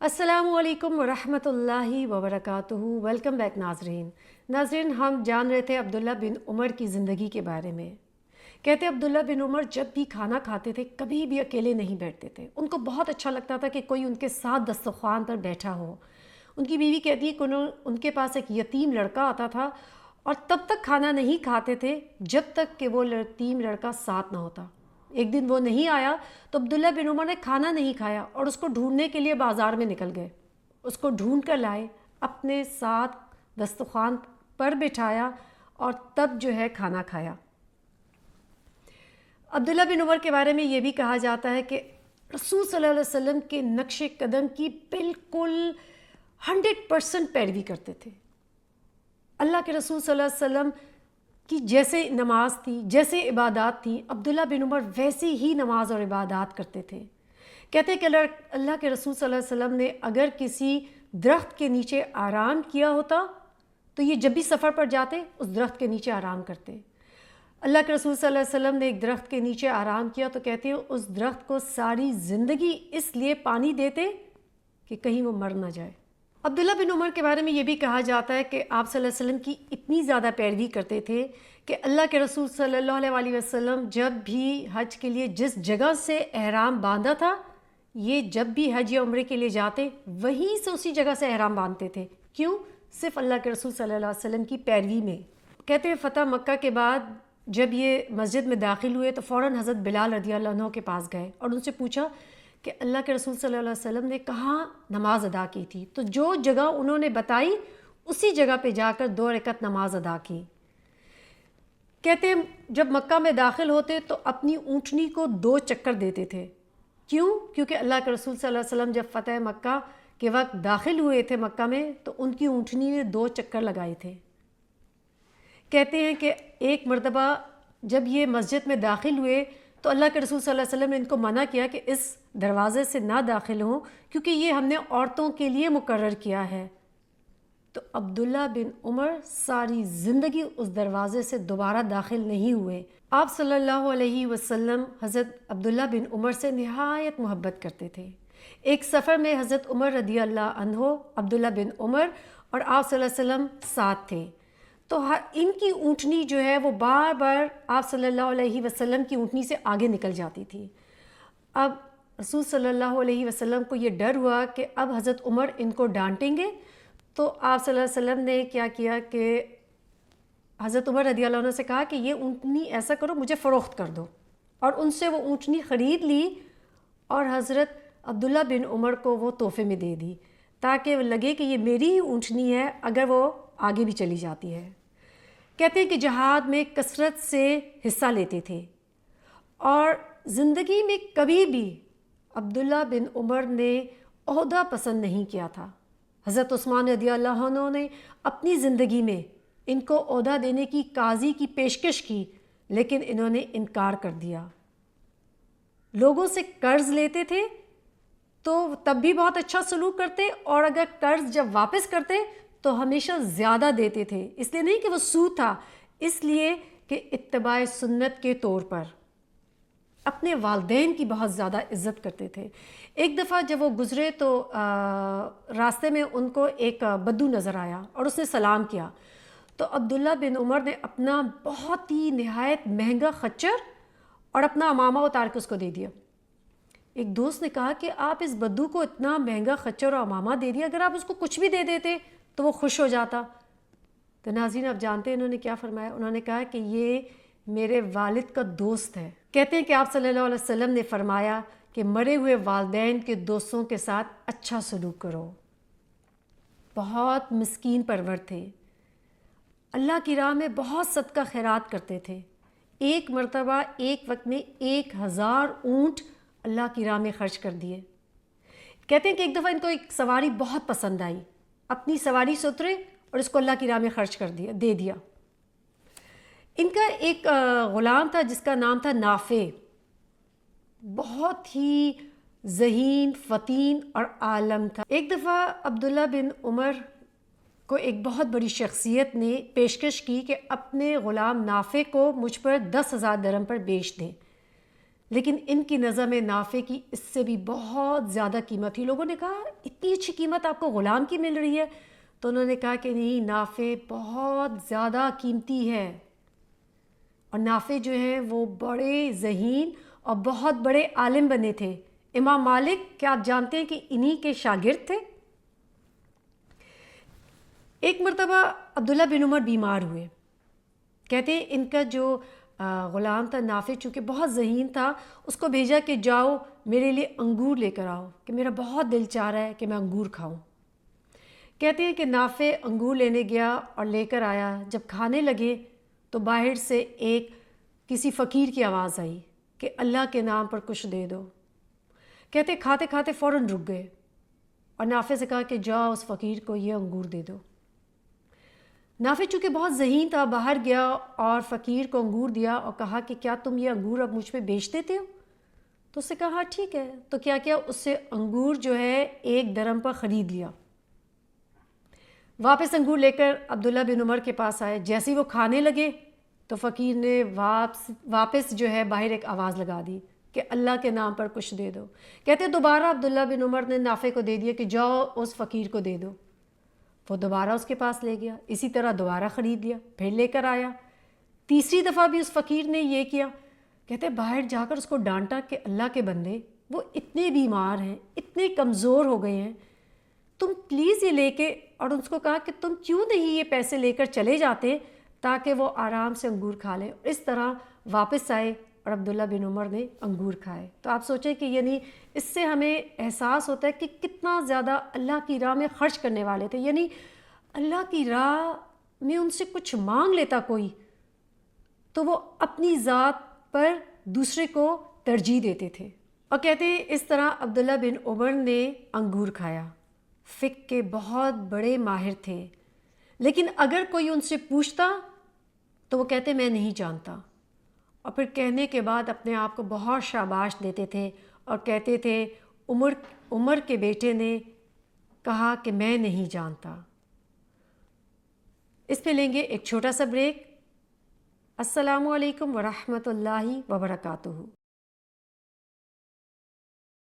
السلام علیکم ورحمۃ اللہ وبرکاتہ۔ ویلکم بیک ناظرین، ہم جان رہے تھے عبداللہ بن عمر کی زندگی کے بارے میں۔ کہتے عبداللہ بن عمر جب بھی کھانا کھاتے تھے کبھی بھی اکیلے نہیں بیٹھتے تھے، ان کو بہت اچھا لگتا تھا کہ کوئی ان کے ساتھ دسترخوان پر بیٹھا ہو۔ ان کی بیوی کہتی ہے کہ ان کے پاس ایک یتیم لڑکا آتا تھا اور تب تک کھانا نہیں کھاتے تھے جب تک کہ وہ یتیم لڑکا ساتھ نہ ہوتا۔ ایک دن وہ نہیں آیا تو عبداللہ بن عمر نے کھانا نہیں کھایا اور اس کو ڈھونڈنے کے لیے بازار میں نکل گئے۔ اس کو ڈھونڈ کر لائے، اپنے ساتھ دسترخوان پر بٹھایا اور تب کھانا کھایا۔ عبداللہ بن عمر کے بارے میں یہ بھی کہا جاتا ہے کہ رسول صلی اللہ علیہ وسلم کے نقش قدم کی بالکل 100% پیروی کرتے تھے۔ اللہ کے رسول صلی اللہ علیہ وسلم کی جیسے نماز تھی، جیسے عبادات تھیں، عبداللہ بن عمر ویسی ہی نماز اور عبادات کرتے تھے۔ کہتے ہیں کہ اللہ کے رسول صلی اللہ علیہ وسلم نے اگر کسی درخت کے نیچے آرام کیا ہوتا تو یہ جب بھی سفر پر جاتے اس درخت کے نیچے آرام کرتے۔ اللہ کے رسول صلی اللہ علیہ وسلم نے ایک درخت کے نیچے آرام کیا تو کہتے ہیں اس درخت کو ساری زندگی اس لیے پانی دیتے کہ کہیں وہ مر نہ جائے۔ عبداللہ بن عمر کے بارے میں یہ بھی کہا جاتا ہے کہ آپ صلی اللہ علیہ وسلم کی اتنی زیادہ پیروی کرتے تھے کہ اللہ کے رسول صلی اللہ علیہ وسلم جب بھی حج کے لیے جس جگہ سے احرام باندھا تھا، یہ جب بھی حج یا عمرے کے لیے جاتے وہیں سے اسی جگہ سے احرام باندھتے تھے۔ کیوں؟ صرف اللہ کے رسول صلی اللہ علیہ وسلم کی پیروی میں۔ کہتے ہیں فتح مکہ کے بعد جب یہ مسجد میں داخل ہوئے تو فوراً حضرت بلال رضی اللہ عنہ کے پاس گئے اور ان سے پوچھا کہ اللہ کے رسول صلی اللہ علیہ وسلم نے کہاں نماز ادا کی تھی، تو جو جگہ انہوں نے بتائی اسی جگہ پہ جا کر 2 رکعت نماز ادا کی۔ کہتے ہیں جب مکہ میں داخل ہوتے تو اپنی اونٹنی کو 2 چکر دیتے تھے۔ کیوں؟ کیونکہ اللہ کے رسول صلی اللہ علیہ وسلم جب فتح مکہ کے وقت داخل ہوئے تھے مکہ میں تو ان کی اونٹنی نے 2 چکر لگائے تھے۔ کہتے ہیں کہ ایک مرتبہ جب یہ مسجد میں داخل ہوئے تو اللہ کے رسول صلی اللہ علیہ وسلم نے ان کو منع کیا کہ اس دروازے سے نہ داخل ہوں کیونکہ یہ ہم نے عورتوں کے لیے مقرر کیا ہے۔ تو عبداللہ بن عمر ساری زندگی اس دروازے سے دوبارہ داخل نہیں ہوئے۔ آپ صلی اللہ علیہ وسلم حضرت عبداللہ بن عمر سے نہایت محبت کرتے تھے۔ ایک سفر میں حضرت عمر رضی اللہ عنہ، عبداللہ بن عمر اور آپ صلی اللہ علیہ وسلم ساتھ تھے، تو ان کی اونٹنی وہ بار بار آپ صلی اللہ علیہ وسلم کی اونٹنی سے آگے نکل جاتی تھی۔ اب رسول صلی اللہ علیہ وسلم کو یہ ڈر ہوا کہ اب حضرت عمر ان کو ڈانٹیں گے، تو آپ صلی اللہ علیہ وسلم نے کیا کیا کہ حضرت عمر رضی اللہ عنہ سے کہا کہ یہ اونٹنی ایسا کرو مجھے فروخت کر دو، اور ان سے وہ اونٹنی خرید لی اور حضرت عبداللہ بن عمر کو وہ تحفے میں دے دی تاکہ لگے کہ یہ میری ہی اونٹنی ہے اگر وہ آگے بھی چلی جاتی ہے۔ کہتے ہیں کہ جہاد میں کثرت سے حصہ لیتے تھے اور زندگی میں کبھی بھی عبداللہ بن عمر نے عہدہ پسند نہیں کیا تھا۔ حضرت عثمان رضی اللہ عنہ نے اپنی زندگی میں ان کو عہدہ دینے کی قاضی کی پیشکش کی لیکن انہوں نے انکار کر دیا۔ لوگوں سے قرض لیتے تھے تو تب بھی بہت اچھا سلوک کرتے اور اگر قرض جب واپس کرتے تو ہمیشہ زیادہ دیتے تھے، اس لیے نہیں کہ وہ سود تھا، اس لیے کہ اتباع سنت کے طور پر اپنے والدین کی بہت زیادہ عزت کرتے تھے۔ ایک دفعہ جب وہ گزرے تو راستے میں ان کو ایک بدو نظر آیا اور اس نے سلام کیا، تو عبداللہ بن عمر نے اپنا بہت ہی نہایت مہنگا خچر اور اپنا امامہ اتار کے اس کو دے دیا۔ ایک دوست نے کہا کہ آپ اس بدو کو اتنا مہنگا خچر اور امامہ دے دیا، اگر آپ اس کو کچھ بھی دے دیتے تو وہ خوش ہو جاتا۔ تو ناظرین آپ جانتے ہیں انہوں نے کیا فرمایا؟ انہوں نے کہا کہ یہ میرے والد کا دوست ہے۔ کہتے ہیں کہ آپ صلی اللہ علیہ وسلم نے فرمایا کہ مرے ہوئے والدین کے دوستوں کے ساتھ اچھا سلوک کرو۔ بہت مسکین پرور تھے، اللہ کی راہ میں بہت صدقہ خیرات کرتے تھے۔ ایک مرتبہ ایک وقت میں 1000 اونٹ اللہ کی راہ میں خرچ کر دیے۔ کہتے ہیں کہ ایک دفعہ ان کو ایک سواری بہت پسند آئی، اپنی سواری سے اترے اور اس کو اللہ کی راہ میں خرچ کر دیا، دے دیا۔ ان کا ایک غلام تھا جس کا نام تھا نافع، بہت ہی ذہین، فطین اور عالم تھا۔ ایک دفعہ عبداللہ بن عمر کو ایک بہت بڑی شخصیت نے پیشکش کی کہ اپنے غلام نافع کو مجھ پر 10,000 درہم پر بیچ دیں۔ لیکن ان کی نظر میں نافع کی اس سے بھی بہت زیادہ قیمت تھی. لوگوں نے کہا اتنی اچھی قیمت آپ کو غلام کی مل رہی ہے؟ تو انہوں نے کہا کہ نہیں، نافع بہت زیادہ قیمتی ہے. اور نافع جو ہیں وہ بڑے ذہین اور بہت بڑے عالم بنے تھے. امام مالک، کیا آپ جانتے ہیں کہ انہی کے شاگرد تھے؟ ایک مرتبہ عبداللہ بن عمر بیمار ہوئے. کہتے ہیں ان کا جو غلام تھا نافع، چونکہ بہت ذہین تھا، اس کو بھیجا کہ جاؤ میرے لیے انگور لے کر آؤ کہ میرا بہت دل چاہ رہا ہے کہ میں انگور کھاؤں. کہتے ہیں کہ نافع انگور لینے گیا اور لے کر آیا. جب کھانے لگے تو باہر سے کسی فقیر کی آواز آئی کہ اللہ کے نام پر کچھ دے دو. کہتے کھاتے کھاتے فوراً رک گئے اور نافع سے کہا کہ جاؤ اس فقیر کو یہ انگور دے دو. نافع چونکہ بہت ذہین تھا، باہر گیا اور فقیر کو انگور دیا اور کہا کہ کیا تم یہ انگور اب مجھ پہ بیچ دیتے ہو؟ تو اس نے کہا ہاں ٹھیک ہے. تو کیا کیا، اس سے انگور جو ہے 1 درہم پر خرید لیا. واپس انگور لے کر عبداللہ بن عمر کے پاس آئے. جیسے ہی وہ کھانے لگے تو فقیر نے واپس جو ہے باہر ایک آواز لگا دی کہ اللہ کے نام پر کچھ دے دو. کہتے دوبارہ عبداللہ بن عمر نے نافع کو دے دیا کہ جاؤ اس فقیر کو دے دو. وہ دوبارہ اس کے پاس لے گیا، اسی طرح دوبارہ خرید لیا، پھر لے کر آیا. تیسری دفعہ بھی اس فقیر نے یہ کیا. کہتے باہر جا کر اس کو ڈانٹا کہ اللہ کے بندے، وہ اتنے بیمار ہیں، اتنے کمزور ہو گئے ہیں، تم پلیز یہ لے کے، اور اس کو کہا کہ تم کیوں نہیں یہ پیسے لے کر چلے جاتے تاکہ وہ آرام سے انگور کھا لیں. اس طرح واپس آئے اور عبداللہ بن عمر نے انگور کھائے. تو آپ سوچیں کہ یعنی اس سے ہمیں احساس ہوتا ہے کہ کتنا زیادہ اللہ کی راہ میں خرچ کرنے والے تھے. یعنی اللہ کی راہ میں ان سے کچھ مانگ لیتا کوئی تو وہ اپنی ذات پر دوسرے کو ترجیح دیتے تھے. اور کہتے ہیں اس طرح عبداللہ بن عمر نے انگور کھایا. فقہ کے بہت بڑے ماہر تھے، لیکن اگر کوئی ان سے پوچھتا تو وہ کہتے میں نہیں جانتا. اور پھر کہنے کے بعد اپنے آپ کو بہت شاباش دیتے تھے اور کہتے تھے عمر کے بیٹے نے کہا کہ میں نہیں جانتا. اس پہ لیں گے ایک چھوٹا سا بریک. السلام علیکم ورحمۃ اللہ وبرکاتہ.